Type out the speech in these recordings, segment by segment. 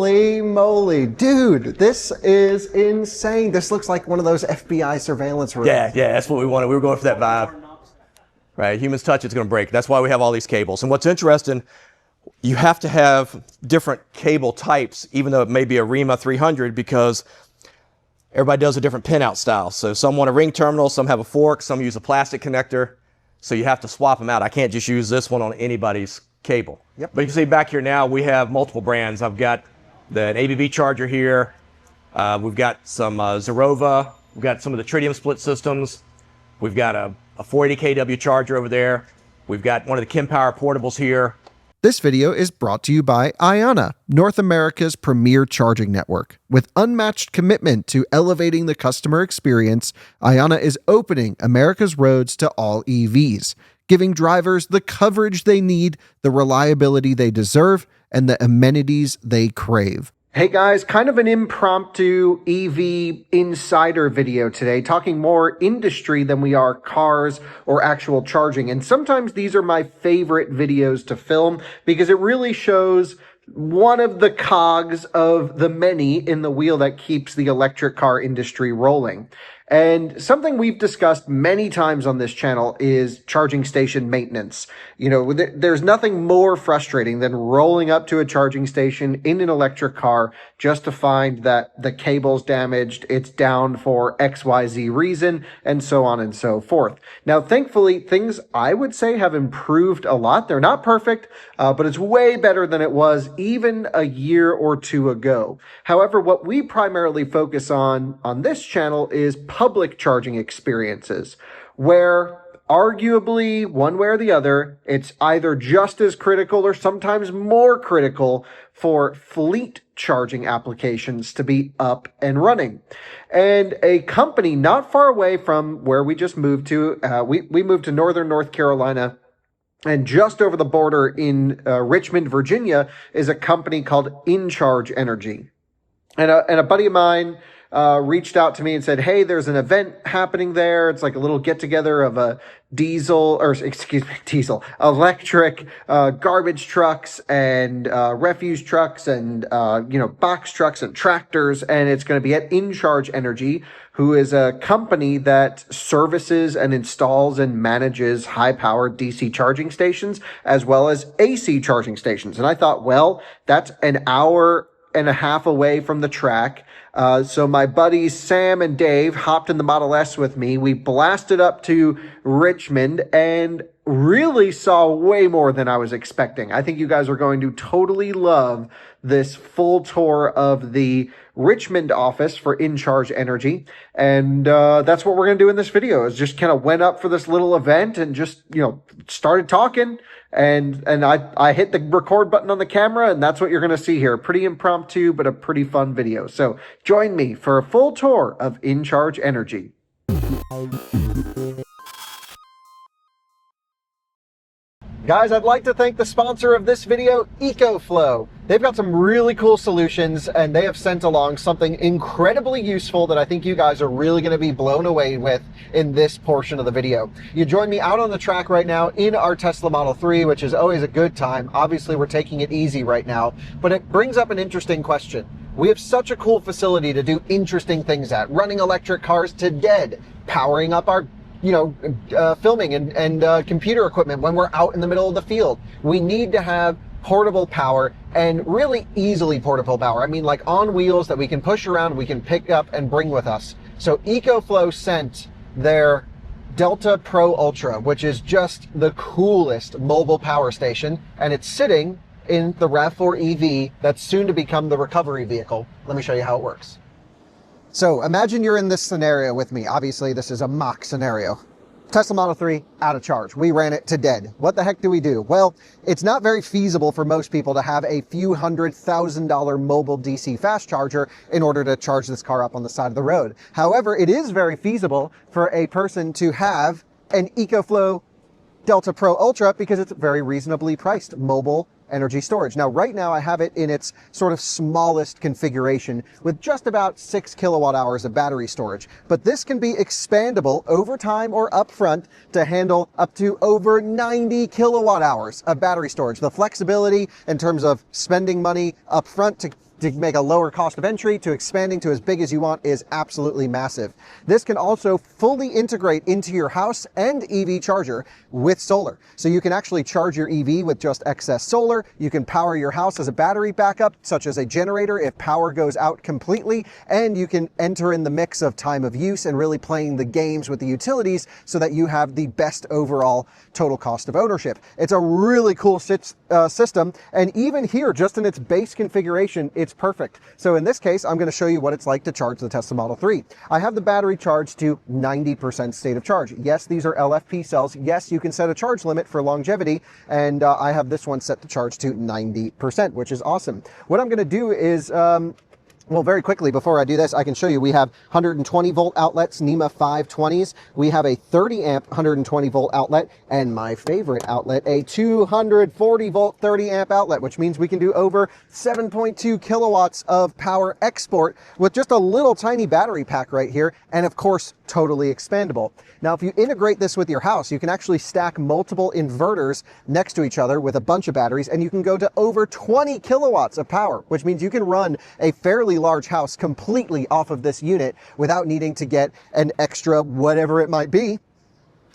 Holy moly, dude, this is insane. This looks like one of those FBI surveillance rooms. Yeah, that's what we wanted. We were going for that vibe. Right, humans touch, it's going to break. That's why we have all these cables. And what's interesting, you have to have different cable types, even though it may be a REMA 300, because everybody does a different pinout style. So some want a ring terminal, some have a fork, some use a plastic connector. So you have to swap them out. I can't just use this one on anybody's cable. Yep. But you can see back here now, we have multiple brands. I've got an ABB charger here. We've got some Zerova. We've got some of the tritium split systems. We've got a 480 kW charger over there. We've got one of the Kempower portables here. This video is brought to you by Iona, North America's premier charging network. With unmatched commitment to elevating the customer experience, Iona is opening America's roads to all EVs, giving drivers the coverage they need, the reliability they deserve, and the amenities they crave. Hey guys, kind of an impromptu EV insider video today, talking more industry than we are cars or actual charging. And sometimes these are my favorite videos to film because it really shows one of the cogs of the many in the wheel that keeps the electric car industry rolling. And something we've discussed many times on this channel is charging station maintenance. You know, there's nothing more frustrating than rolling up to a charging station in an electric car just to find that the cable's damaged, it's down for XYZ reason, and so on and so forth. Now, thankfully, things I would say have improved a lot. They're not perfect, but it's way better than it was even a year or two ago. However, what we primarily focus on this channel is public charging experiences, where arguably, one way or the other, it's either just as critical or sometimes more critical for fleet charging applications to be up and running. And a company not far away from where we just moved to, we moved to northern North Carolina, and just over the border in Richmond, Virginia, is a company called Incharge Energy. And a buddy of mine reached out to me and said, hey, there's an event happening there. It's like a little get together of a electric garbage trucks and refuse trucks and, box trucks and tractors. And it's going to be at Incharge Energy, who is a company that services and installs and manages high-powered DC charging stations as well as AC charging stations. And I thought, well, that's an hour and a half away from the track. So my buddies Sam and Dave hopped in the Model S with me. We blasted up to Richmond and really saw way more than I was expecting. I think you guys are going to totally love this full tour of the Richmond office for Incharge Energy. And that's what we're going to do in this video, is just kind of went up for this little event and just, started talking. And I hit the record button on the camera, and that's what you're going to see here. Pretty impromptu, but a pretty fun video. So join me for a full tour of Incharge Energy. Guys, I'd like to thank the sponsor of this video, EcoFlow. They've got some really cool solutions, and they have sent along something incredibly useful that I think you guys are really going to be blown away with in this portion of the video. You join me out on the track right now in our Tesla Model 3, which is always a good time. Obviously, we're taking it easy right now, but it brings up an interesting question. We have such a cool facility to do interesting things at, running electric cars to dead, powering up our filming and computer equipment when we're out in the middle of the field. We need to have portable power, and really easily portable power. I mean, like on wheels that we can push around, we can pick up and bring with us. So EcoFlow sent their Delta Pro Ultra, which is just the coolest mobile power station, and it's sitting in the RAV4 EV that's soon to become the recovery vehicle. Let me show you how it works. So imagine you're in this scenario with me. Obviously, this is a mock scenario. Tesla Model 3 out of charge. We ran it to dead. What the heck do we do? Well, it's not very feasible for most people to have a few $100,000 mobile DC fast charger in order to charge this car up on the side of the road. However, it is very feasible for a person to have an EcoFlow Delta Pro Ultra because it's very reasonably priced mobile energy storage. Now, right now I have it in its sort of smallest configuration with just about 6 kilowatt hours of battery storage. But this can be expandable over time or upfront to handle up to over 90 kilowatt hours of battery storage. The flexibility in terms of spending money upfront to to make a lower cost of entry to expanding to as big as you want is absolutely massive. This can also fully integrate into your house and EV charger with solar. So you can actually charge your EV with just excess solar. You can power your house as a battery backup, such as a generator if power goes out completely, and you can enter in the mix of time of use and really playing the games with the utilities so that you have the best overall total cost of ownership. It's a really cool system, and even here, just in its base configuration, it's perfect. So in this case, I'm going to show you what it's like to charge the Tesla Model 3. I have the battery charged to 90% state of charge. Yes, these are LFP cells. Yes, you can set a charge limit for longevity, and I have this one set to charge to 90%, which is awesome. What I'm going to do is well, very quickly, before I do this, I can show you we have 120 volt outlets, NEMA 520s. We have a 30 amp 120 volt outlet, and my favorite outlet, a 240 volt 30 amp outlet, which means we can do over 7.2 kilowatts of power export with just a little tiny battery pack right here, and of course, totally expandable. Now, if you integrate this with your house, you can actually stack multiple inverters next to each other with a bunch of batteries, and you can go to over 20 kilowatts of power, which means you can run a fairly large house completely off of this unit without needing to get an extra whatever it might be.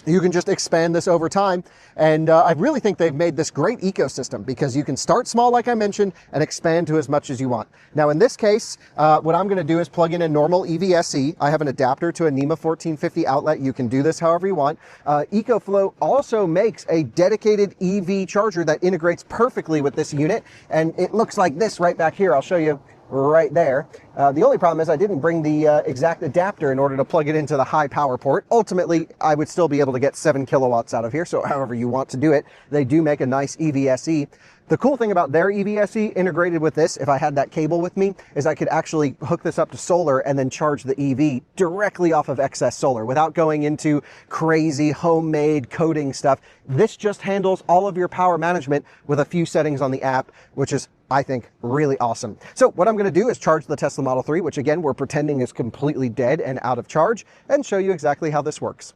You can just expand this over time. And I really think they've made this great ecosystem because you can start small, like I mentioned, and expand to as much as you want. Now, in this case, what I'm going to do is plug in a normal EVSE. I have an adapter to a NEMA 1450 outlet. You can do this however you want. EcoFlow also makes a dedicated EV charger that integrates perfectly with this unit. And it looks like this right back here. I'll show you right there. The only problem is I didn't bring the exact adapter in order to plug it into the high power port. Ultimately, I would still be able to get 7 kilowatts out of here, so however you want to do it. They do make a nice EVSE. The cool thing about their EVSE integrated with this, if I had that cable with me, is I could actually hook this up to solar and then charge the EV directly off of excess solar without going into crazy homemade coding stuff. This just handles all of your power management with a few settings on the app, which is, I think, really awesome. So what I'm going to do is charge the Tesla Model 3, which again, we're pretending is completely dead and out of charge, and show you exactly how this works.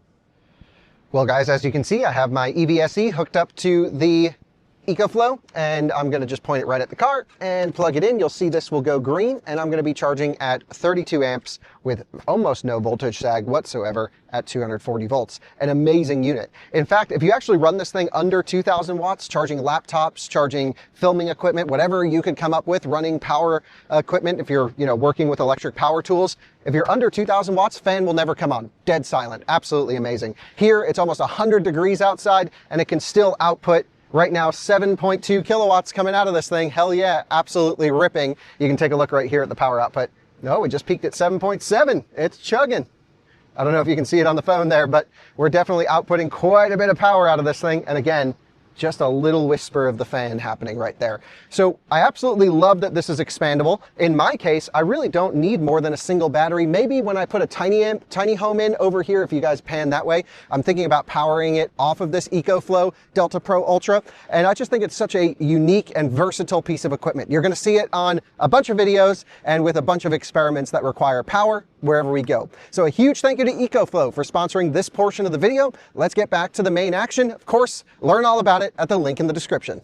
Well, guys, as you can see, I have my EVSE hooked up to the EcoFlow, and I'm going to just point it right at the car and plug it in. You'll see this will go green, and I'm going to be charging at 32 amps with almost no voltage sag whatsoever at 240 volts. An amazing unit. In fact, if you actually run this thing under 2,000 watts, charging laptops, charging filming equipment, whatever you could come up with, running power equipment, if you're working with electric power tools, if you're under 2,000 watts, fan will never come on. Dead silent. Absolutely amazing. Here, it's almost 100 degrees outside, and it can still output right now 7.2 kilowatts coming out of this thing. Hell yeah, absolutely ripping. You can take a look right here at the power output. No, we just peaked at 7.7. It's chugging. I don't know if you can see it on the phone there, but we're definitely outputting quite a bit of power out of this thing. And again, just a little whisper of the fan happening right there. So I absolutely love that this is expandable. In my case, I really don't need more than a single battery. Maybe when I put a tiny home in over here, if you guys pan that way, I'm thinking about powering it off of this EcoFlow Delta Pro Ultra. And I just think it's such a unique and versatile piece of equipment. You're going to see it on a bunch of videos and with a bunch of experiments that require power wherever we go. So a huge thank you to EcoFlow for sponsoring this portion of the video. Let's get back to the main action. Of course, learn all about it at the link in the description.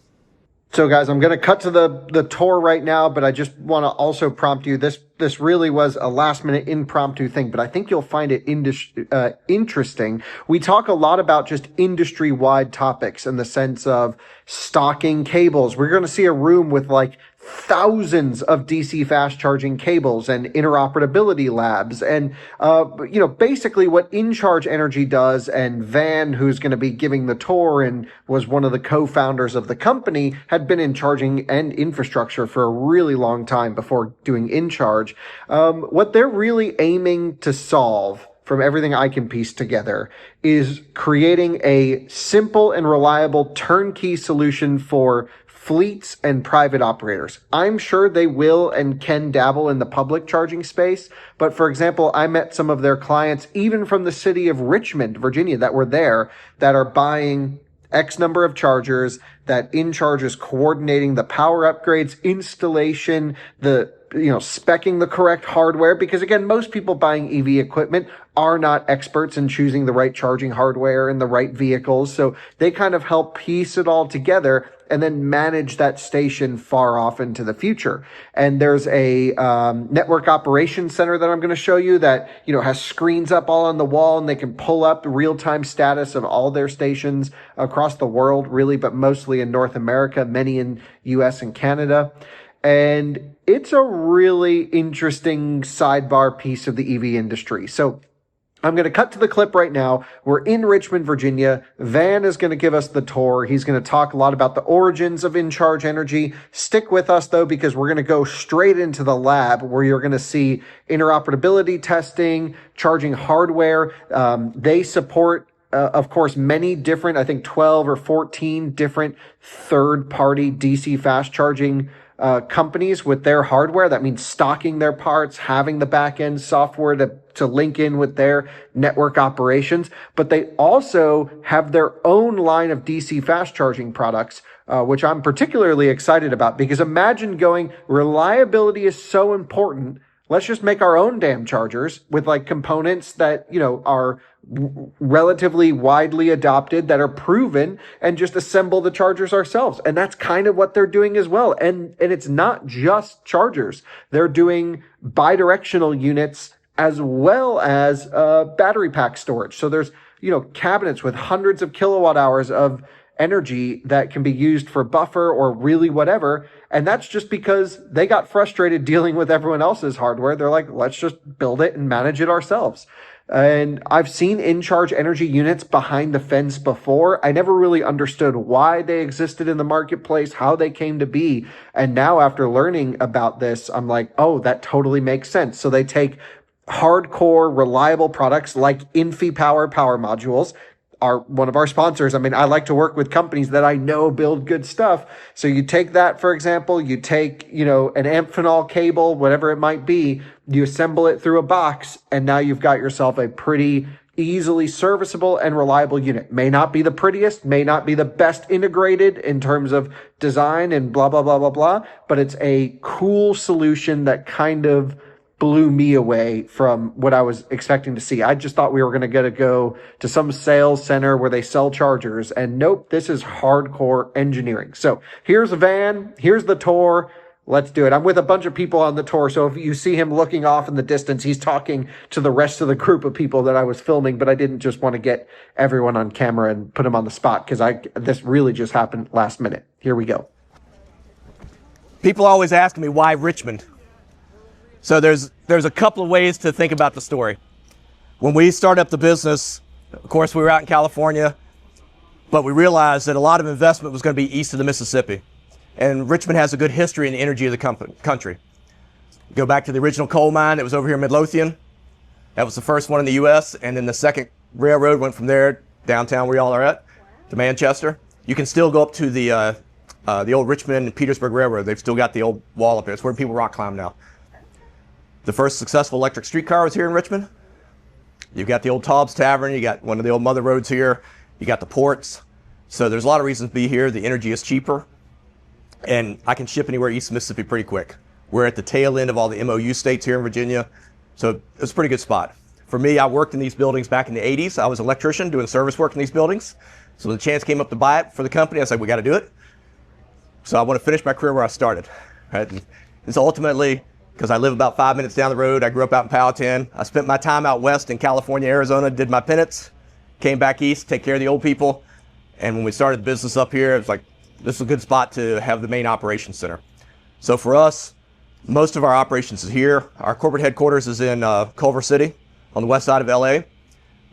So guys, I'm going to cut to the tour right now, but I just want to also prompt you. This really was a last minute impromptu thing, but I think you'll find it interesting. We talk a lot about just industry wide topics in the sense of stocking cables. We're going to see a room with like thousands of DC fast charging cables and interoperability labs. And, basically what Incharge Energy does, and Van, who's going to be giving the tour and was one of the co-founders of the company, had been in charging and infrastructure for a really long time before doing Incharge. What they're really aiming to solve, from everything I can piece together, is creating a simple and reliable turnkey solution for fleets and private operators. I'm sure they will and can dabble in the public charging space, but for example, I met some of their clients, even from the city of Richmond, Virginia, that were there, that are buying X number of chargers, that Incharge is coordinating the power upgrades, installation, the speccing the correct hardware, because again, most people buying EV equipment are not experts in choosing the right charging hardware and the right vehicles. So they kind of help piece it all together and then manage that station far off into the future. And there's a network operations center that I'm going to show you that, has screens up all on the wall, and they can pull up the real-time status of all their stations across the world, really, but mostly in North America, many in US and Canada. And it's a really interesting sidebar piece of the EV industry. So I'm going to cut to the clip right now. We're in Richmond, Virginia. Van is going to give us the tour. He's going to talk a lot about the origins of Incharge Energy. Stick with us, though, because we're going to go straight into the lab where you're going to see interoperability testing, charging hardware. They support, of course, many different, I think 12 or 14 different third-party DC fast charging companies with their hardware. That means stocking their parts, having the back-end software to link in with their network operations. But they also have their own line of DC fast charging products, which I'm particularly excited about, because imagine going, reliability is so important. Let's just make our own damn chargers with components that, are relatively widely adopted, that are proven, and just assemble the chargers ourselves. And that's kind of what they're doing as well. And it's not just chargers. They're doing bidirectional units as well as battery pack storage. So there's, cabinets with hundreds of kilowatt hours of energy that can be used for buffer or really whatever. And that's just because they got frustrated dealing with everyone else's hardware. They're like, let's just build it and manage it ourselves. And I've seen Incharge Energy units behind the fence before. I never really understood why they existed in the marketplace, how they came to be. And now after learning about this, I'm like, oh, that totally makes sense. So they take hardcore, reliable products like InfiPower power modules, are one of our sponsors. I mean, I like to work with companies that I know build good stuff. So you take that, for example, you take, an Amphenol cable, whatever it might be, you assemble it through a box, and now you've got yourself a pretty easily serviceable and reliable unit. May not be the prettiest, may not be the best integrated in terms of design and blah, blah, blah, blah, blah, but it's a cool solution that kind of blew me away from what I was expecting to see. I just thought we were going to go to some sales center where they sell chargers, and nope, this is hardcore engineering. So here's a van, here's the tour. Let's do it. I'm with a bunch of people on the tour, so if you see him looking off in the distance, he's talking to the rest of the group of people that I was filming, but I didn't just want to get everyone on camera and put them on the spot, because this really just happened last minute. Here we go. People always ask me, why Richmond? So there's a couple of ways to think about the story. When we started up the business, of course, we were out in California, but we realized that a lot of investment was going to be east of the Mississippi. And Richmond has a good history in the energy of the country. Go back to the original coal mine that was over here in Midlothian. That was the first one in the U.S. And then the second railroad went from there, downtown where y'all are at, to Manchester. You can still go up to the old Richmond and Petersburg Railroad. They've still got the old wall up there. It's where people rock climb now. The first successful electric streetcar was here in Richmond. You've got the old Taub's Tavern. You got one of the old mother roads here. You got the ports. So there's a lot of reasons to be here. The energy is cheaper. And I can ship anywhere east of Mississippi pretty quick. We're at the tail end of all the MOU states here in Virginia. So it's a pretty good spot. For me, I worked in these buildings back in the 80s. I was an electrician doing service work in these buildings. So when the chance came up to buy it for the company, I said, we got to do it. So I want to finish my career where I started. Right? And so ultimately, because I live about 5 minutes down the road. I grew up out in Powhatan. I spent my time out west in California, Arizona, did my penance, came back east, take care of the old people. And when we started the business up here, it was like, this is a good spot to have the main operations center. So for us, most of our operations is here. Our corporate headquarters is in Culver City on the west side of LA,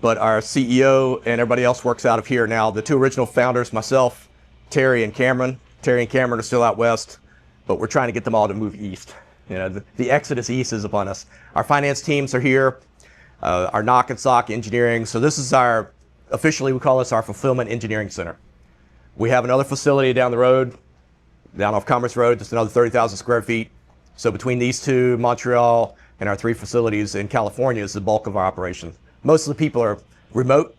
but our CEO and everybody else works out of here now. The two original founders, myself, Terry and Cameron. Terry and Cameron are still out west, but we're trying to get them all to move east. The exodus east is upon us. Our finance teams are here, our knock and sock engineering. So this is officially we call this our fulfillment engineering center. We have another facility down the road, down off Commerce Road, just another 30,000 square feet. So between these two, Montreal, and our three facilities in California is the bulk of our operation. Most of the people are remote,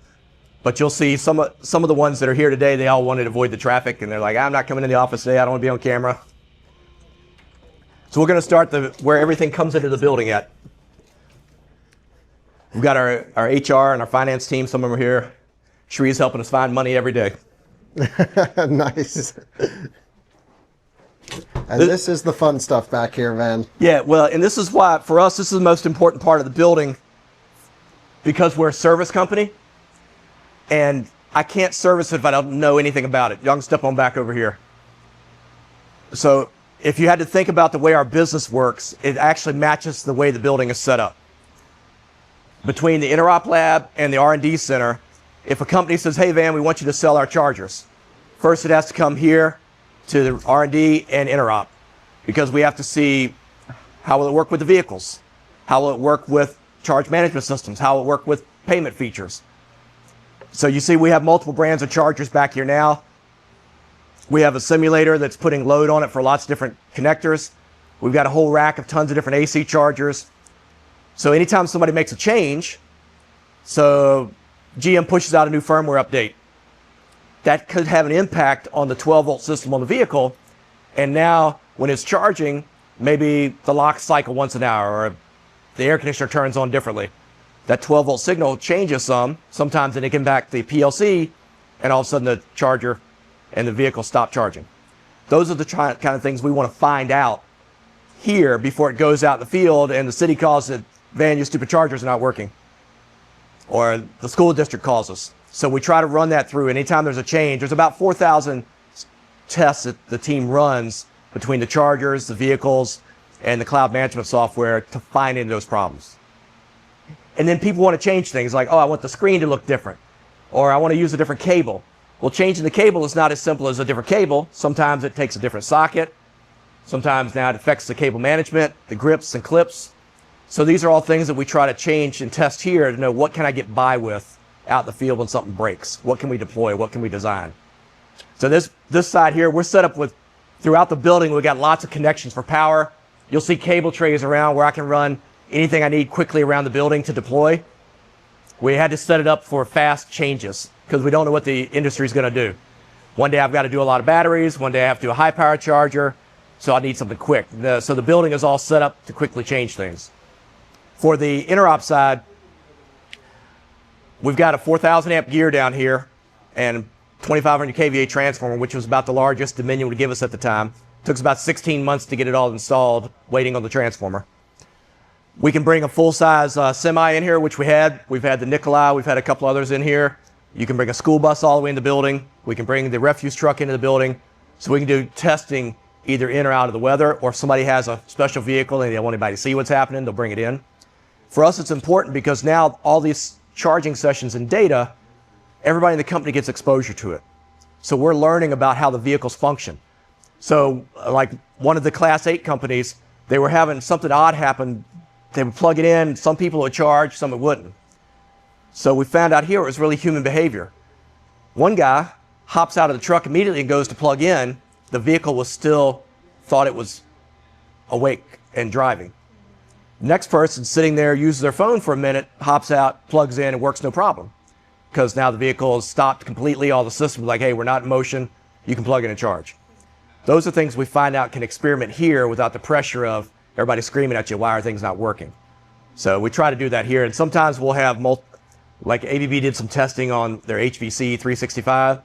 but you'll see some of the ones that are here today, they all wanted to avoid the traffic, and they're like, I'm not coming in the office today, I don't want to be on camera. So we're going to start where everything comes into the building at. We've got our HR and our finance team. Some of them are here. Shree's helping us find money every day. Nice. And this is the fun stuff back here, man. Yeah, well, and this is why, for us, this is the most important part of the building because we're a service company, and I can't service it if I don't know anything about it. Y'all can step on back over here. So if you had to think about the way our business works, it actually matches the way the building is set up. Between the Interop lab and the R&D center, if a company says, hey, Van, we want you to sell our chargers, first it has to come here to the R&D and Interop, because we have to see how will it work with the vehicles, how will it work with charge management systems, how will it work with payment features. So you see we have multiple brands of chargers back here now. We have a simulator that's putting load on it for lots of different connectors. We've got a whole rack of tons of different AC chargers. So anytime somebody makes a change, so GM pushes out a new firmware update, that could have an impact on the 12-volt system on the vehicle. And now when it's charging, maybe the locks cycle once an hour or the air conditioner turns on differently. That 12-volt signal changes sometimes, and it can impact the PLC, and all of a sudden the charger and the vehicle stop charging. Those are the kind of things we want to find out here before it goes out in the field and the city calls it, Van, your stupid chargers are not working. Or the school district calls us. So we try to run that through. Anytime there's a change, there's about 4,000 tests that the team runs between the chargers, the vehicles, and the cloud management software to find into those problems. And then people want to change things like, oh, I want the screen to look different, or I want to use a different cable. Well, changing the cable is not as simple as a different cable. Sometimes it takes a different socket. Sometimes now it affects the cable management, the grips and clips. So these are all things that we try to change and test here to know what can I get by with out in the field when something breaks. What can we deploy? What can we design? So this side here, we're set up with, throughout the building, we've got lots of connections for power. You'll see cable trays around where I can run anything I need quickly around the building to deploy. We had to set it up for fast changes because we don't know what the industry is going to do. One day I've got to do a lot of batteries. One day I have to do a high power charger. So I need something quick. So the building is all set up to quickly change things. For the Interop side, we've got a 4,000 amp gear down here and 2,500 kVA transformer, which was about the largest Dominion would give us at the time. Took us about 16 months to get it all installed, waiting on the transformer. We can bring a full-size semi in here, which we had. We've had the Nikolai. We've had a couple others in here. You can bring a school bus all the way in the building. We can bring the refuse truck into the building. So we can do testing either in or out of the weather, or if somebody has a special vehicle and they don't want anybody to see what's happening, they'll bring it in. For us, it's important because now all these charging sessions and data, everybody in the company gets exposure to it. So we're learning about how the vehicles function. So like one of the Class 8 companies, they were having something odd happen. They would plug it in. Some people would charge, some it wouldn't. So we found out here it was really human behavior. One guy hops out of the truck immediately and goes to plug in. The vehicle was still, thought it was awake and driving. Next person sitting there uses their phone for a minute, hops out, plugs in, and works no problem. Because now the vehicle is stopped completely. All the systems are like, hey, we're not in motion. You can plug in and charge. Those are things we find out can experiment here without the pressure of everybody screaming at you, why are things not working? So we try to do that here. And sometimes we'll have, like ABB did some testing on their HVC 365,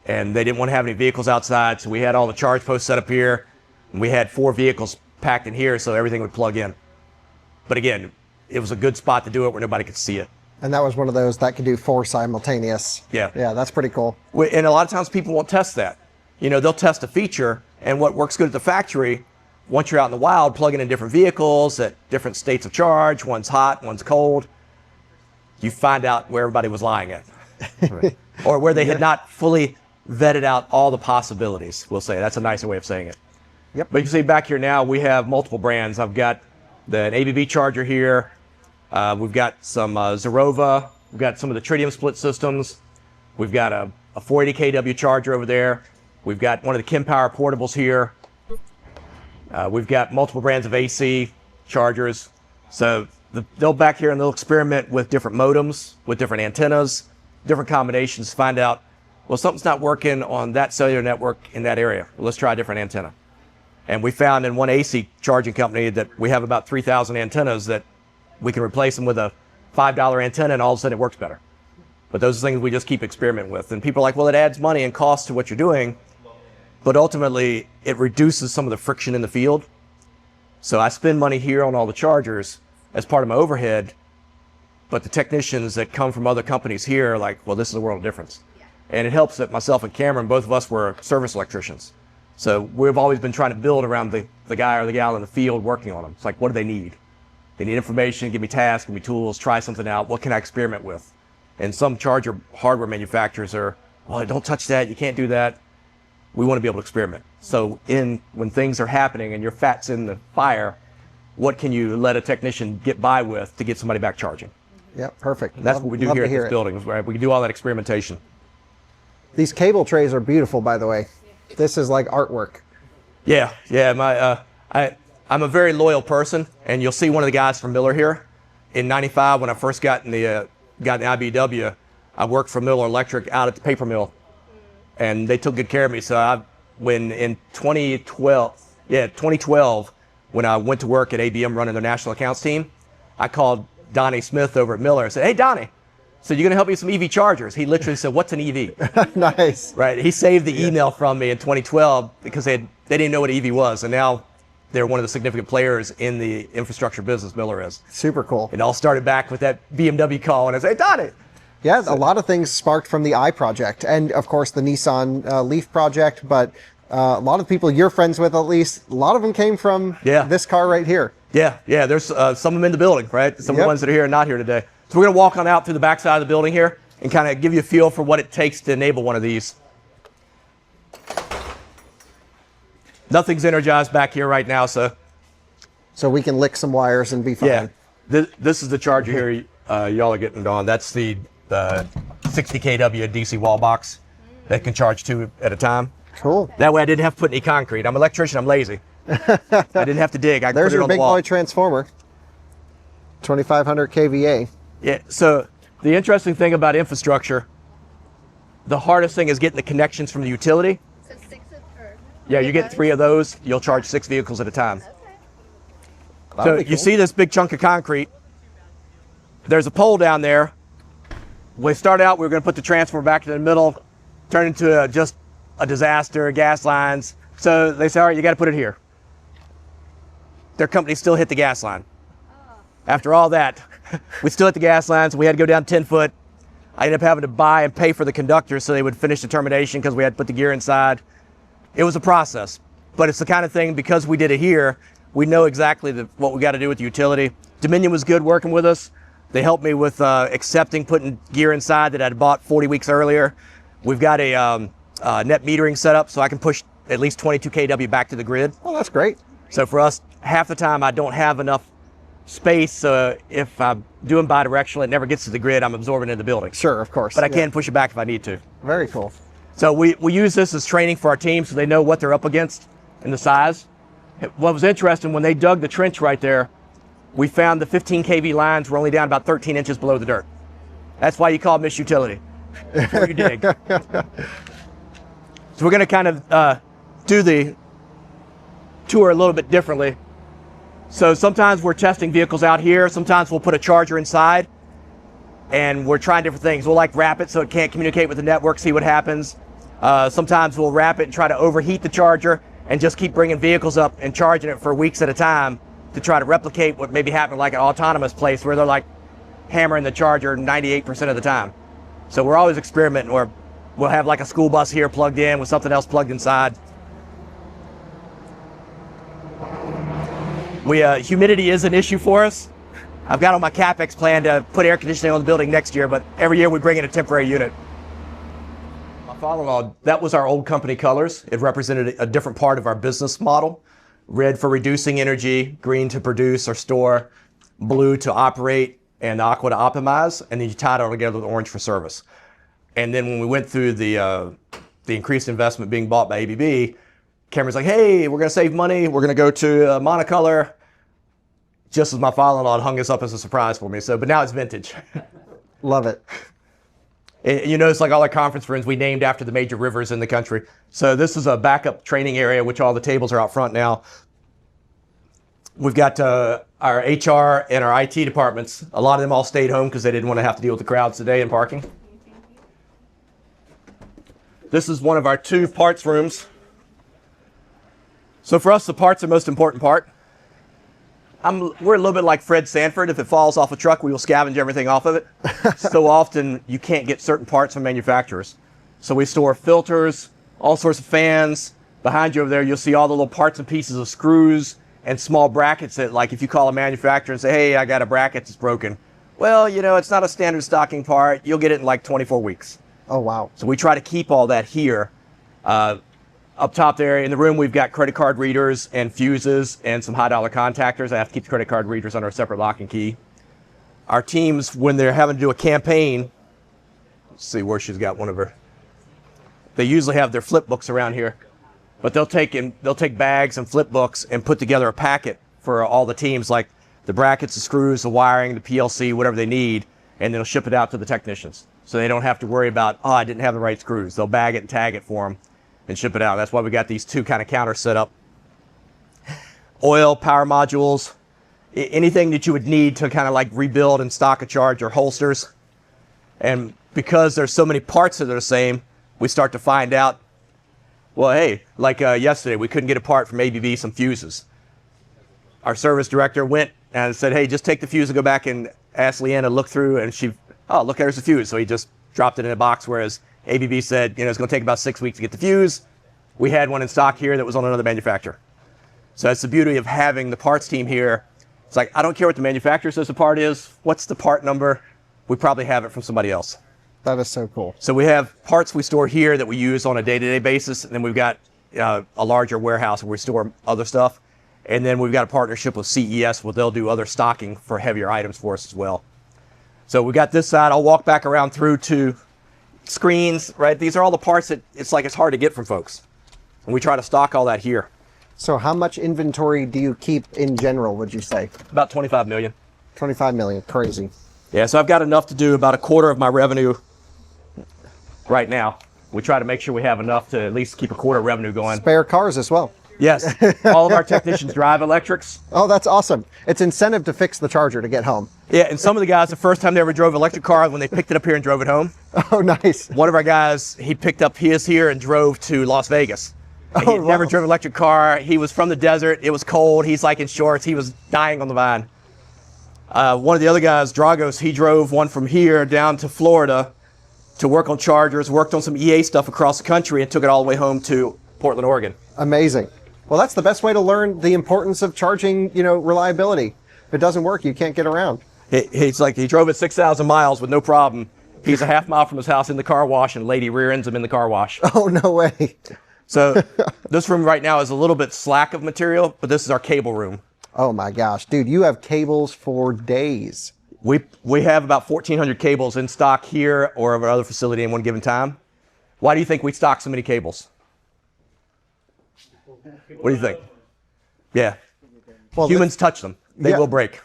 and they didn't want to have any vehicles outside. So we had all the charge posts set up here, and we had 4 vehicles packed in here so everything would plug in. But again, it was a good spot to do it where nobody could see it. And that was one of those that could do 4 simultaneous. Yeah. Yeah, that's pretty cool. And a lot of times people won't test that. You know, they'll test a feature, and what works good at the factory, once you're out in the wild, plugging in different vehicles at different states of charge, one's hot, one's cold, you find out where everybody was lying at. Right. Or where they had not fully vetted out all the possibilities, we'll say. That's a nicer way of saying it. Yep. But you can see back here now, we have multiple brands. I've got an ABB charger here. We've got some Zerova. We've got some of the tritium split systems. We've got a 480 kW charger over there. We've got one of the Kempower portables here. We've got multiple brands of AC chargers. So they'll back here and they'll experiment with different modems, with different antennas, different combinations, find out, well, something's not working on that cellular network in that area. Well, let's try a different antenna. And we found in one AC charging company that we have about 3,000 antennas that we can replace them with a $5 antenna, and all of a sudden it works better. But those are things we just keep experimenting with. And people are like, well, it adds money and cost to what you're doing, but ultimately it reduces some of the friction in the field. So I spend money here on all the chargers as part of my overhead, but the technicians that come from other companies here are like, well, this is a world of difference. And it helps that myself and Cameron, both of us were service electricians. So we've always been trying to build around the guy or the gal in the field working on them. It's like, what do they need? They need information, give me tasks, give me tools, try something out. What can I experiment with? And some charger hardware manufacturers are, well, don't touch that, you can't do that. We want to be able to experiment. So when things are happening and your fat's in the fire, what can you let a technician get by with to get somebody back charging? Yeah, perfect. And that's what we do here at this building, right? We do all that experimentation. These cable trays are beautiful, by the way. This is like artwork. Yeah. I'm a very loyal person, and you'll see one of the guys from Miller here. In '95, when I first got in the IBW, I worked for Miller Electric out at the paper mill, and they took good care of me. So when in 2012, when I went to work at ABM running their national accounts team, I called Donnie Smith over at Miller and said, hey, Donnie, so you're going to help me with some EV chargers? He literally said, what's an EV? Nice. Right. He saved the email from me in 2012 because they didn't know what an EV was. And now they're one of the significant players in the infrastructure business, Miller is. Super cool. It all started back with that BMW call, and I said, hey, Donnie. Yeah, a lot of things sparked from the I project, and of course the Nissan Leaf project, but a lot of people you're friends with, at least, a lot of them came from this car right here. Yeah, there's some of them in the building, right? Some of the ones that are here and not here today. So we're going to walk on out through the back side of the building here and kind of give you a feel for what it takes to enable one of these. Nothing's energized back here right now, so we can lick some wires and be fine. Yeah, this is the charger here y'all are getting on. That's the 60 kW DC wall box that can charge 2 at a time. Cool. That way I didn't have to put any concrete. I'm an electrician, I'm lazy. I didn't have to dig. I There's put it your on big the wall. boy transformer. 2500 kVA. Yeah, so the interesting thing about infrastructure, the hardest thing is getting the connections from the utility. So 6 of her. Yeah, you get 3 of those, you'll charge 6 vehicles at a time. Okay. So you see this big chunk of concrete. There's a pole down there. When we started out, we were going to put the transformer back in the middle, turn into just a disaster, gas lines. So they said, all right, you got to put it here. Their company still hit the gas line. After all that, we still hit the gas lines. We had to go down 10 foot. I ended up having to buy and pay for the conductors so they would finish the termination because we had to put the gear inside. It was a process, but it's the kind of thing, because we did it here, we know exactly what we got to do with the utility. Dominion was good working with us. They helped me with accepting putting gear inside that I'd bought 40 weeks earlier. We've got a net metering set up so I can push at least 22 kW back to the grid. Oh, that's great. So for us, half the time I don't have enough space. If I'm doing bidirectional, it never gets to the grid. I'm absorbing it in the building. Sure, of course. But I can push it back if I need to. Very cool. So we use this as training for our team so they know what they're up against and the size. What was interesting, when they dug the trench right there, we found the 15 kV lines were only down about 13 inches below the dirt. That's why you call it misutility, before you dig. So we're going to kind of do the tour a little bit differently. So sometimes we're testing vehicles out here. Sometimes we'll put a charger inside and we're trying different things. We'll wrap it so it can't communicate with the network, see what happens. Sometimes we'll wrap it and try to overheat the charger and just keep bringing vehicles up and charging it for weeks at a time to try to replicate what maybe happened like an autonomous place where they're hammering the charger 98% of the time. So we're always experimenting, or we'll have a school bus here plugged in with something else plugged inside. Humidity is an issue for us. I've got on my CapEx plan to put air conditioning on the building next year, but every year we bring in a temporary unit. My father-in-law, that was our old company colors. It represented a different part of our business model. Red for reducing energy, green to produce or store, blue to operate, and aqua to optimize, and then you tie it all together with orange for service. And then when we went through the increased investment being bought by ABB, Cameron's like, hey, we're gonna save money, we're gonna go to monocolor, just as my father-in-law hung this up as a surprise for me. But now it's vintage. Love it. You notice like all our conference rooms we named after the major rivers in the country. So this is a backup training area, which all the tables are out front now. We've got our HR and our IT departments. A lot of them all stayed home because they didn't want to have to deal with the crowds today and parking. This is one of our 2 parts rooms. So for us, the parts are the most important part. We're a little bit like Fred Sanford. If it falls off a truck, we will scavenge everything off of it. So often you can't get certain parts from manufacturers. So we store filters, all sorts of fans. Behind you over there, you'll see all the little parts and pieces of screws and small brackets that, like, if you call a manufacturer and say, hey, I got a bracket that's broken. Well, you know, it's not a standard stocking part. You'll get it in like 24 weeks. Oh, wow. So we try to keep all that here. Up top there in the room, we've got credit card readers and fuses and some high-dollar contactors. I have to keep the credit card readers under a separate lock and key. Our teams, when they're having to do a campaign, let's see where she's got one of her. They usually have their flip books around here, but they'll take bags and flip books and put together a packet for all the teams, like the brackets, the screws, the wiring, the PLC, whatever they need, and they'll ship it out to the technicians. So they don't have to worry about, oh, I didn't have the right screws. They'll bag it and tag it for them and ship it out. That's why we got these 2 kind of counters set up. Oil, power modules, anything that you would need to kind of like rebuild and stock a Charge, or holsters. And because there's so many parts that are the same, we start to find out, well, hey, like yesterday, we couldn't get a part from ABB, some fuses. Our service director went and said, hey, just take the fuse and go back and ask Leanna to look through, and she, oh, look, there's the fuse. So he just dropped it in a box, whereas ABB said, you know, it's going to take about 6 weeks to get the fuse. We had one in stock here that was on another manufacturer. So that's the beauty of having the parts team here. It's like, I don't care what the manufacturer says the part is. What's the part number? We probably have it from somebody else. That is so cool. So we have parts we store here that we use on a day-to-day basis, and then we've got a larger warehouse where we store other stuff. And then we've got a partnership with CES where they'll do other stocking for heavier items for us as well. So we got this side. I'll walk back around through to screens, right? These are all the parts that it's hard to get from folks. And we try to stock all that here. So how much inventory do you keep in general, would you say? About 25 million. 25 million, crazy. Yeah, so I've got enough to do about a quarter of my revenue right now. We try to make sure we have enough to at least keep a quarter of revenue going. Spare cars as well. Yes, all of our technicians drive electrics. Oh, that's awesome. It's incentive to fix the Charger to get home. Yeah, and some of the guys, the first time they ever drove an electric car, when they picked it up here and drove it home. Oh, nice. One of our guys, he picked up his here and drove to Las Vegas. And he had never driven an electric car. He was from the desert. It was cold. He's like in shorts. He was dying on the vine. One of the other guys, Dragos, he drove one from here down to Florida to work on Chargers, worked on some EA stuff across the country, and took it all the way home to Portland, Oregon. Amazing. Well, that's the best way to learn the importance of charging, reliability. If it doesn't work, you can't get around. He's like, he drove it 6,000 miles with no problem. He's a half mile from his house in the car wash, and a lady rear ends him in the car wash. Oh, no way. So this room right now is a little bit slack of material, but this is our cable room. Oh my gosh, dude, you have cables for days. We have about 1,400 cables in stock here or at our other facility in one given time. Why do you think we stock so many cables? What do you think? Yeah. Well, humans touch them. They will break.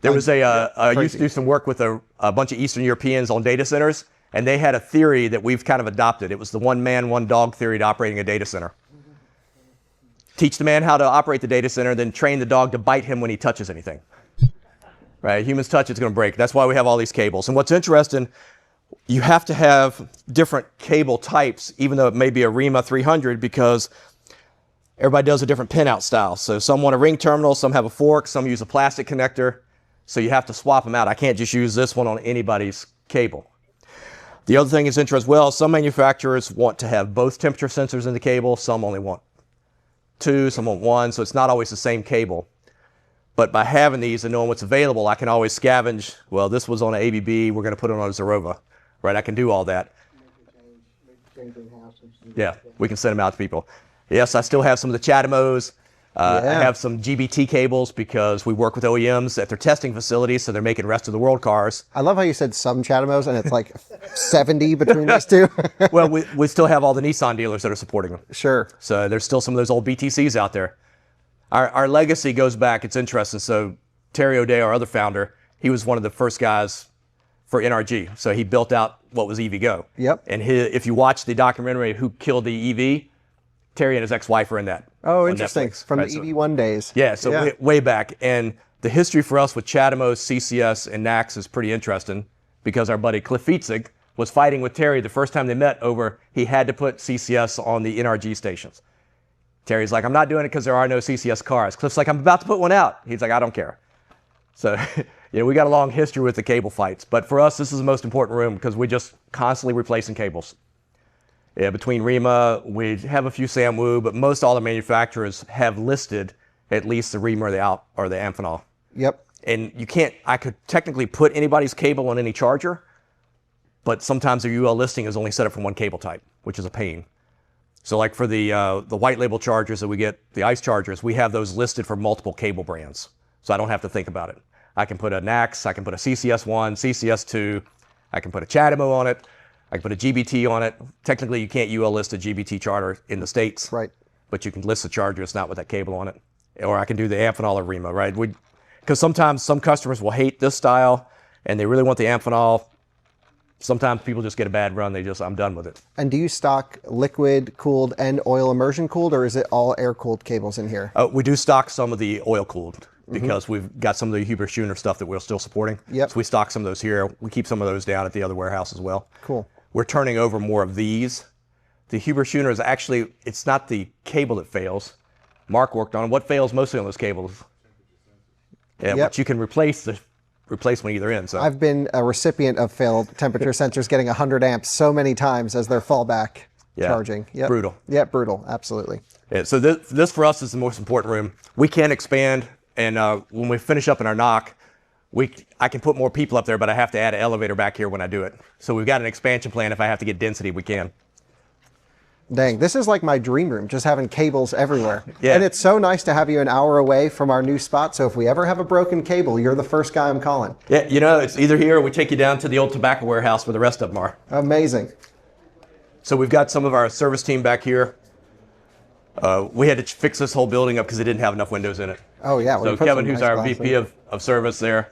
There was I used to do some work with a bunch of Eastern Europeans on data centers, and they had a theory that we've kind of adopted. It was the one man, one dog theory to operating a data center. Teach the man how to operate the data center, then train the dog to bite him when he touches anything. Right? Humans touch, it's going to break. That's why we have all these cables. And what's interesting, you have to have different cable types, even though it may be a REMA 300, because everybody does a different pinout style. So some want a ring terminal, some have a fork, some use a plastic connector. So you have to swap them out. I can't just use this one on anybody's cable. The other thing is interesting as well, some manufacturers want to have both temperature sensors in the cable. Some only want two, some want one. So it's not always the same cable. But by having these and knowing what's available, I can always scavenge. Well, this was on an ABB. We're going to put it on a Zorova. Right? I can do all that. Yeah, we can send them out to people. Yes, I still have some of the Chatamos. I have some GBT cables because we work with OEMs at their testing facilities, so they're making rest of the world cars. I love how you said some Chatamos, and it's like 70 between these two. Well, we still have all the Nissan dealers that are supporting them. Sure. So there's still some of those old BTCs out there. Our legacy goes back, it's interesting. So Terry O'Day, our other founder, he was one of the first for NRG. So he built out what was EVgo. Yep. And if you watch the documentary Who Killed the EV, Terry and his ex-wife are in that. Oh, on interesting. Netflix, From right? the EV1 days. Yeah, so way back. And the history for us with CHAdeMO, CCS, and NACS is pretty interesting because our buddy Cliff Fietzig was fighting with Terry the first time they met over he had to put CCS on the NRG stations. Terry's like, I'm not doing it because there are no CCS cars. Cliff's like, I'm about to put one out. He's like, I don't care. So, we got a long history with the cable fights. But for us, this is the most important room because we're just constantly replacing cables. Yeah, between REMA, we have a few SAMWOO, but most all the manufacturers have listed at least the REMA or the Amphenol. Yep. And I could technically put anybody's cable on any charger, but sometimes the UL listing is only set up for one cable type, which is a pain. So like for the white label chargers that we get, the ICE chargers, we have those listed for multiple cable brands. So I don't have to think about it. I can put a NACS, I can put a CCS1, CCS2, I can put a CHAdeMO on it, I can put a GBT on it. Technically, you can't UL list a GBT charger in the States. Right. But you can list the charger, it's not with that cable on it. Or I can do the Amphenol or REMA, right? Because sometimes some customers will hate this style and they really want the Amphenol. Sometimes people just get a bad run. I'm done with it. And do you stock liquid cooled and oil immersion cooled, or is it all air cooled cables in here? We do stock some of the oil cooled because we've got some of the Huber Schuner stuff that we're still supporting. Yep. So we stock some of those here. We keep some of those down at the other warehouse as well. Cool. We're turning over more of these. The Huber Schuner is actually, it's not the cable that fails. Mark worked on what fails mostly on those cables. Yeah, Yep. but you can replace the replacement either end. So I've been a recipient of failed temperature sensors getting 100 amps so many times as their fallback charging. Yep. Brutal. Yeah, brutal. Absolutely. Yeah, so this for us is the most important room. We can expand, and when we finish up in our knock, I can put more people up there, but I have to add an elevator back here when I do it. So we've got an expansion plan. If I have to get density, we can. Dang, this is like my dream room, just having cables everywhere. Yeah. And it's so nice to have you an hour away from our new spot. So if we ever have a broken cable, you're the first guy I'm calling. Yeah, it's either here or we take you down to the old tobacco warehouse where the rest of them are. Amazing. So we've got some of our service team back here. We had to fix this whole building up because it didn't have enough windows in it. Oh, yeah. So Kevin, who's our VP of service there,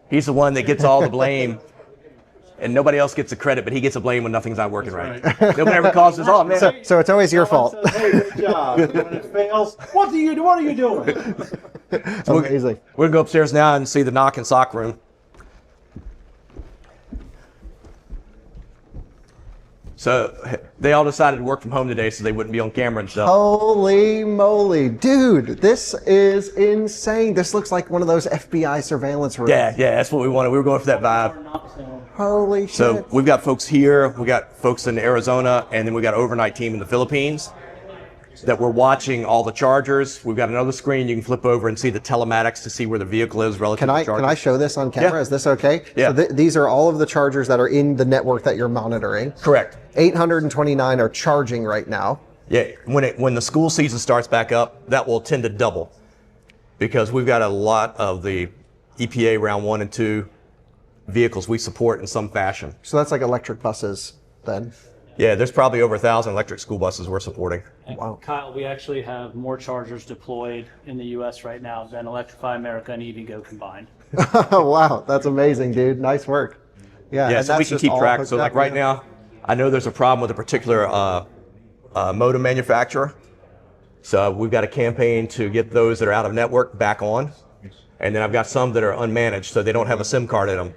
he's the one that gets all the blame. And nobody else gets the credit, but he gets the blame when nothing's not working right. Nobody ever calls us, oh man. So it's always your fault. Says, hey, good job. When it fails, what are you doing? Amazing. We're gonna go upstairs now and see the knock and sock room. So they all decided to work from home today so they wouldn't be on camera and stuff. Holy moly. Dude, this is insane. This looks like one of those FBI surveillance rooms. Yeah, that's what we wanted. We were going for that vibe. Holy shit. So we've got folks here, we got folks in Arizona, and then we got an overnight team in the Philippines that we're watching all the chargers. We've got another screen you can flip over and see the telematics to see where the vehicle is relative to the charger. Can I show this on camera? Yeah. Is this okay? Yeah. So these are all of the chargers that are in the network that you're monitoring. Correct. 829 are charging right now. Yeah, when the school season starts back up, that will tend to double because we've got a lot of the EPA round 1 and 2 vehicles we support in some fashion. So that's like electric buses then. Yeah, there's probably over 1,000 electric school buses we're supporting. Wow. Kyle, we actually have more chargers deployed in the U.S. right now than Electrify America and EVgo combined. Wow, that's amazing, dude. Nice work. Yeah, Yeah, and so we that's can just keep all track. hooked So like up, right yeah. now, I know there's a problem with a particular modem manufacturer. So we've got a campaign to get those that are out of network back on. And then I've got some that are unmanaged, so they don't have a SIM card in them.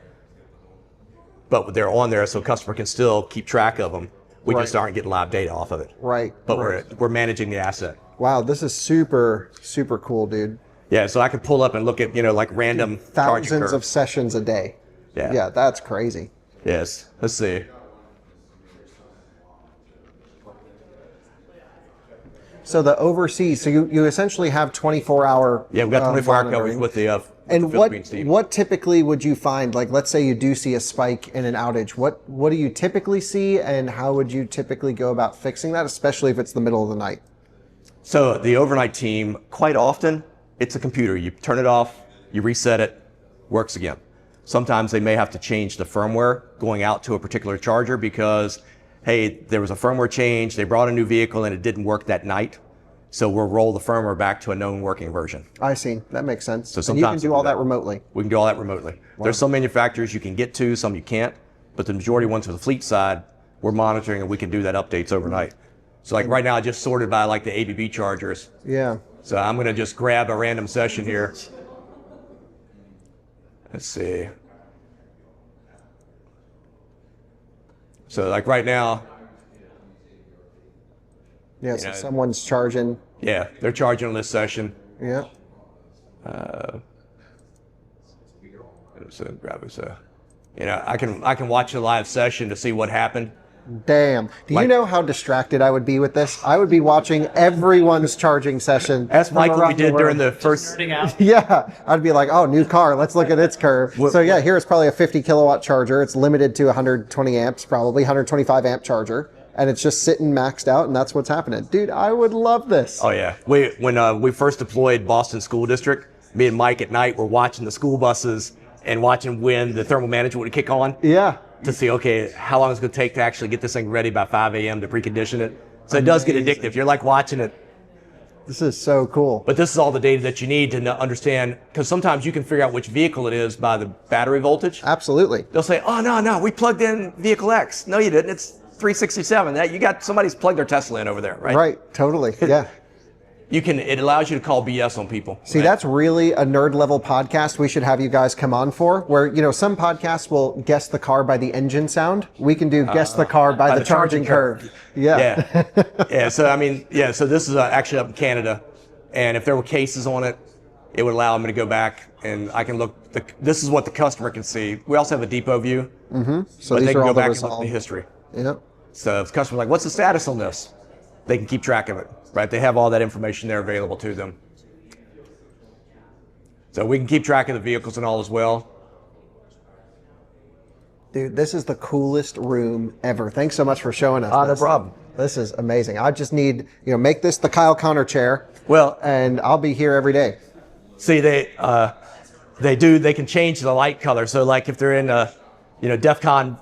But they're on there so customer can still keep track of them. We just aren't getting live data off of it. Right. But right. we're managing the asset. Wow, this is super, super cool, dude. Yeah, so I can pull up and look at, like random charging Thousands curves. of sessions a day. Yeah. Yeah, that's crazy. Yes. Let's see. So the overseas, so you essentially have 24-hour. Yeah, we've got 24-hour coverage monitoring. with the And Philippines team. what typically would you find? Like, let's say you do see a spike in an outage. What do you typically see, and how would you typically go about fixing that, especially if it's the middle of the night? So the overnight team, quite often, it's a computer. You turn it off, you reset it, works again. Sometimes they may have to change the firmware going out to a particular charger because, hey, there was a firmware change, they brought a new vehicle and it didn't work that night. So we'll roll the firmware back to a known working version. I see. That makes sense. So And you can sometimes do we'll all do that that. remotely. We can do all that remotely. There's some manufacturers you can get to, some you can't, but the majority ones for the fleet side, we're monitoring and we can do that updates overnight. So like right now, I just sorted by like the ABB chargers. Yeah. So I'm gonna just grab a random session here. Let's see. So like right now, Yeah, so know- someone's charging. yeah, they're charging on this session. Yeah. So grab this, you know, I can watch the live session to see what happened. Damn. Do you know how distracted I would be with this? I would be watching everyone's charging session. That's from like what we around did during world. the first. Starting out. Yeah, I'd be like, oh, new car. Let's look at its curve. So yeah, here's probably a 50 kilowatt charger. It's limited to 120 amps, probably 125 amp charger. And it's just sitting maxed out, and that's what's happening. Dude, I would love this. Oh yeah, when we first deployed Boston School District, me and Mike at night were watching the school buses and watching when the thermal management would kick on Yeah. to see, okay, how long it's going to take to actually get this thing ready by 5 a.m. to precondition it. So it does get addictive. You're like watching it. This is so cool. But this is all the data that you need to understand, because sometimes you can figure out which vehicle it is by the battery voltage. Absolutely. They'll say, oh, no, we plugged in vehicle X. No, you didn't. It's 367. That you got somebody's plugged their Tesla in over there, right? Right. Totally. Yeah. It allows you to call BS on people. See, right? that's really a nerd level podcast we should have you guys come on for, where, you know, some podcasts will guess the car by the engine sound. We can do guess the car by the charging curve. Yeah. Yeah. Yeah. So, I mean, yeah. So this is actually up in Canada. And if there were cases on it, it would allow me to go back and I can look. This is what the customer can see. We also have a depot view. So But these they are can all go the back and look at results. the history. Yeah. So if the customer's like, what's the status on this? They can keep track of it, right? They have all that information there available to them. So we can keep track of the vehicles and all as well. Dude, this is the coolest room ever. Thanks so much for showing us. No this. problem. This is amazing. I just need, you know, make this the Kyle Connor chair, Well, and I'll be here every day. see, they can change the light color. So like if they're in DEFCON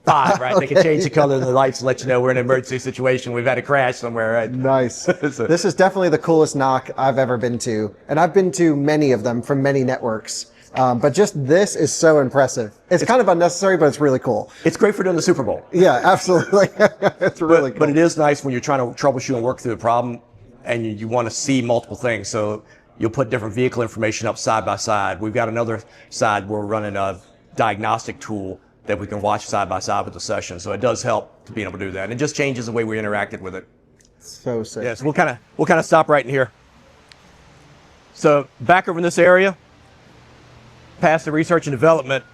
5, right? They can change the color of the lights to let you know we're in an emergency situation. We've had a crash somewhere, right? Nice. This is definitely the coolest knock I've ever been to. And I've been to many of them from many networks. But just this is so impressive. It's kind of unnecessary, but it's really cool. It's great for doing the Super Bowl. Yeah, absolutely. It's really cool. But it is nice when you're trying to troubleshoot and work through the problem and you want to see multiple things. So you'll put different vehicle information up side by side. We've got another side where we're running a diagnostic tool that we can watch side by side with the session. So it does help to be able to do that. And it just changes the way we interacted with it. So sick. Yeah, so we'll kind of stop right in here. So back over in this area, past the research and development,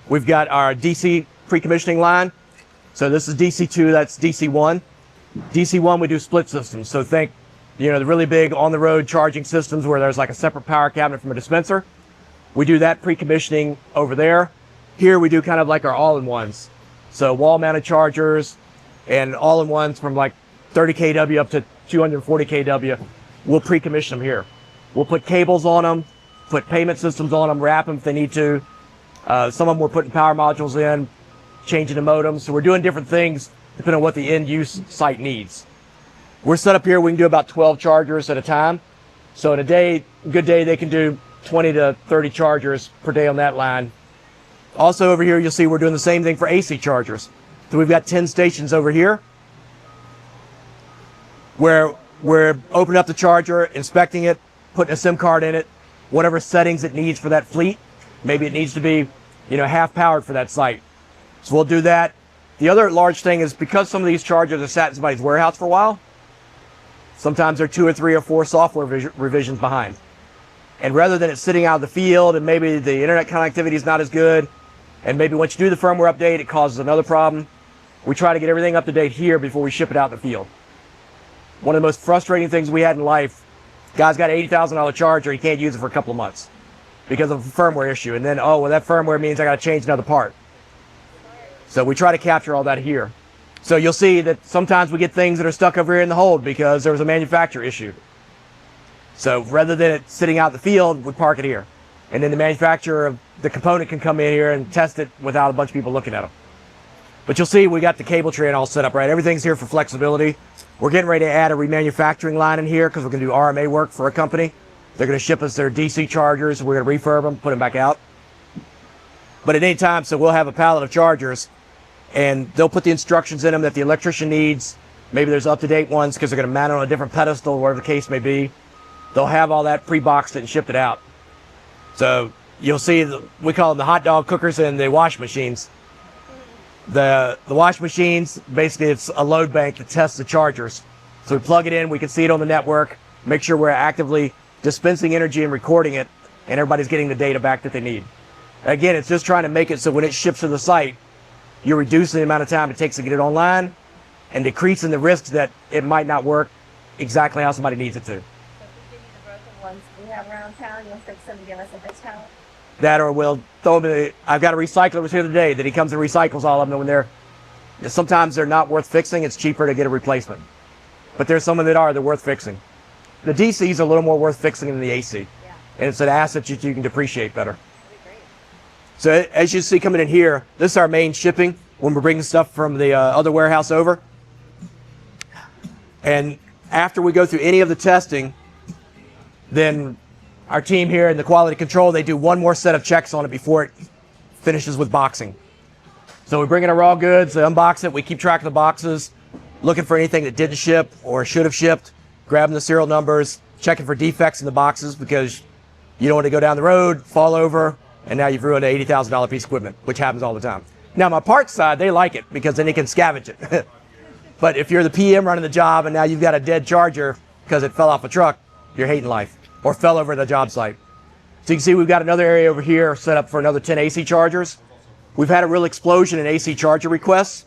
we've got our DC pre-commissioning line. So this is DC2, that's DC1. DC1, we do split systems. So think, the really big on-the-road charging systems where there's like a separate power cabinet from a dispenser. We do that pre-commissioning over there. Here we do kind of like our all-in-ones. So wall-mounted chargers and all-in-ones from like 30 kW up to 240 kW. We'll pre-commission them here. We'll put cables on them, put payment systems on them, wrap them if they need to. Some of them we're putting power modules in, changing the modems. So we're doing different things depending on what the end-use site needs. We're set up here, we can do about 12 chargers at a time. So in a day, good day, they can do 20 to 30 chargers per day on that line. Also over here, you'll see we're doing the same thing for AC chargers. So we've got 10 stations over here where we're opening up the charger, inspecting it, putting a SIM card in it, whatever settings it needs for that fleet. Maybe it needs to be, half powered for that site. So we'll do that. The other large thing is because some of these chargers are sat in somebody's warehouse for a while, sometimes they're 2 or 3 or 4 software revisions behind. And rather than it sitting out of the field and maybe the internet connectivity is not as good, and maybe once you do the firmware update, it causes another problem, we try to get everything up to date here before we ship it out in the field. One of the most frustrating things we had in life, guy's got an $80,000 charger, he can't use it for a couple of months because of a firmware issue. And then, that firmware means I got to change another part. So we try to capture all that here. So you'll see that sometimes we get things that are stuck over here in the hold because there was a manufacturer issue. So rather than it sitting out in the field, we park it here. And then the manufacturer of the component can come in here and test it without a bunch of people looking at them. But you'll see we got the cable tray all set up, right? Everything's here for flexibility. We're getting ready to add a remanufacturing line in here because we're going to do RMA work for a company. They're going to ship us their DC chargers. We're going to refurb them, put them back out. But at any time, so we'll have a pallet of chargers, and they'll put the instructions in them that the electrician needs. Maybe there's up-to-date ones because they're going to mount it on a different pedestal, whatever the case may be. They'll have all that pre-boxed and shipped it out. So you'll see, we call them the hot dog cookers and the wash machines. The wash machines, basically it's a load bank to test the chargers. So we plug it in, we can see it on the network, make sure we're actively dispensing energy and recording it, and everybody's getting the data back that they need. Again, it's just trying to make it so when it ships to the site, you're reducing the amount of time it takes to get it online and decreasing the risks that it might not work exactly how somebody needs it to. So if we give you the broken ones we have around town, you'll fix them to give us a discount? That, or we'll throw them in. I've got a recycler who was here today that he comes and recycles all of them when sometimes they're not worth fixing. It's cheaper to get a replacement. But there's some that they're worth fixing. The DCs are a little more worth fixing than the AC. Yeah. And it's an asset that you can depreciate better. That'd be great. So as you see coming in here, this is our main shipping when we're bringing stuff from the other warehouse over. And after we go through any of the testing, then our team here in the quality control, they do one more set of checks on it before it finishes with boxing. So we bring in our raw goods, they unbox it, we keep track of the boxes, looking for anything that didn't ship or should have shipped, grabbing the serial numbers, checking for defects in the boxes because you don't want to go down the road, fall over, and now you've ruined an $80,000 piece of equipment, which happens all the time. Now my parts side, they like it because then they can scavenge it. But if you're the PM running the job and now you've got a dead charger because it fell off a truck, you're hating life, or fell over the job site. So you can see we've got another area over here set up for another 10 AC chargers. We've had a real explosion in AC charger requests.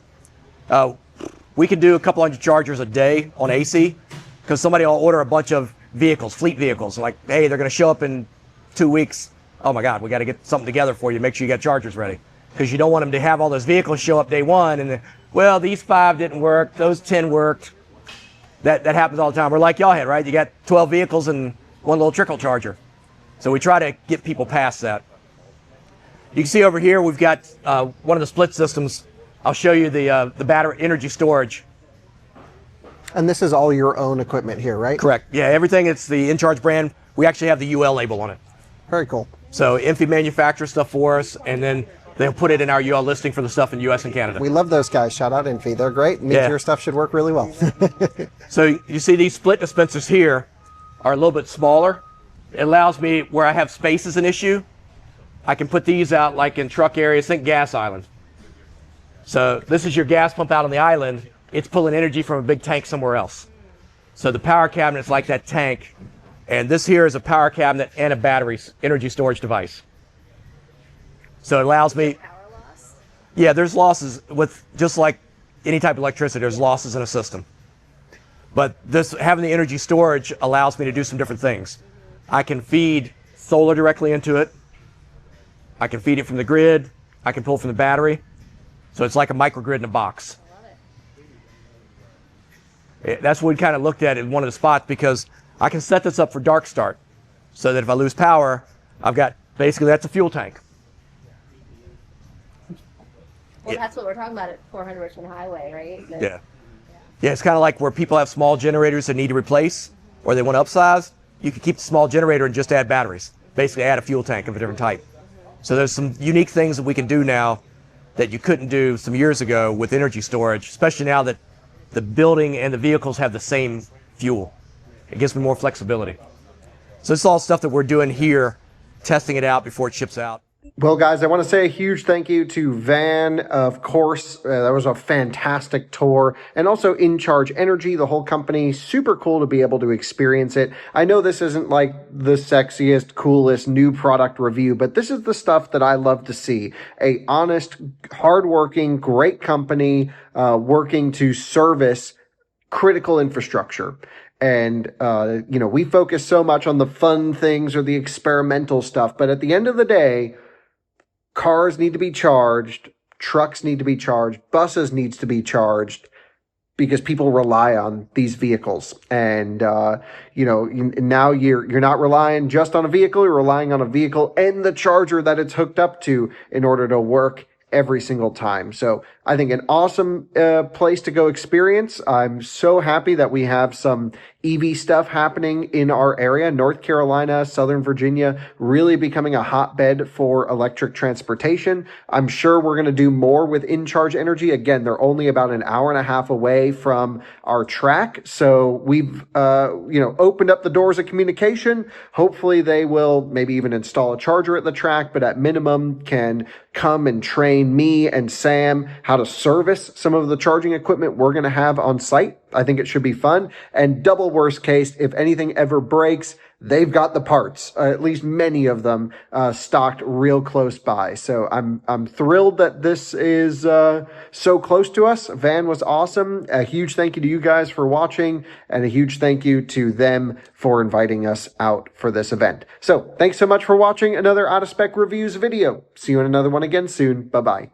We can do a couple hundred chargers a day on AC because somebody will order a bunch of vehicles, fleet vehicles, like, hey, they're going to show up in 2 weeks. Oh my God, we got to get something together for you. Make sure you got chargers ready because you don't want them to have all those vehicles show up day one and well, these 5 didn't work, those 10 worked. That happens all the time. We're like y'all had, right? You got 12 vehicles and one little trickle charger. So we try to get people past that. You can see over here we've got one of the split systems. I'll show you the battery energy storage. And this is all your own equipment here, right? Correct. Yeah, everything. It's the Incharge brand. We actually have the UL label on it. Very cool. So Infi manufactures stuff for us, and then they'll put it in our UL listing for the stuff in US and Canada. We love those guys. Shout out Infi. They're great. Means Yeah. your stuff should work really well. So you see these split dispensers here are a little bit smaller. It allows me, where I have space as an issue, I can put these out like in truck areas, think gas island. So this is your gas pump out on the island. It's pulling energy from a big tank somewhere else. So the power cabinet's like that tank. And this here is a power cabinet and a battery energy storage device. So it allows me, Power loss? yeah, there's losses with just like any type of electricity, there's losses in a system. But this, having the energy storage allows me to do some different things. I can feed solar directly into it. I can feed it from the grid. I can pull from the battery. So it's like a microgrid in a box. I love it. That's what we kind of looked at in one of the spots because I can set this up for dark start so that if I lose power, I've got, basically that's a fuel tank. Well, Yeah. that's what we're talking about at 400 Richmond Highway, right? Yeah. Yeah, it's kind of like where people have small generators that need to replace or they want to upsize. You can keep the small generator and just add batteries. Basically add a fuel tank of a different type. So there's some unique things that we can do now that you couldn't do some years ago with energy storage, especially now that the building and the vehicles have the same fuel. It gives me more flexibility. So this is all stuff that we're doing here, testing it out before it ships out. Well, guys, I want to say a huge thank you to Van, of course. That was a fantastic tour. And also Incharge Energy, the whole company. Super cool to be able to experience it. I know this isn't like the sexiest, coolest new product review, but this is the stuff that I love to see. A honest, hardworking, great company working to service critical infrastructure. And, we focus so much on the fun things or the experimental stuff. But at the end of the day, cars need to be charged, trucks need to be charged, buses needs to be charged because people rely on these vehicles. And, now you're not relying just on a vehicle, you're relying on a vehicle and the charger that it's hooked up to in order to work every single time. So I think an awesome place to go experience. I'm so happy that we have some EV stuff happening in our area. North Carolina, Southern Virginia, really becoming a hotbed for electric transportation. I'm sure we're going to do more with Incharge Energy. Again, they're only about an hour and a half away from our track. So we've, opened up the doors of communication. Hopefully they will maybe even install a charger at the track, but at minimum can come and train me and Sam how to service some of the charging equipment we're going to have on site. I think it should be fun. And double worst case, if anything ever breaks, they've got the parts, at least many of them, stocked real close by. So I'm thrilled that this is so close to us. Van was awesome. A huge thank you to you guys for watching, and a huge thank you to them for inviting us out for this event. So thanks so much for watching another Out of Spec Reviews video. See you in another one again soon. Bye-bye.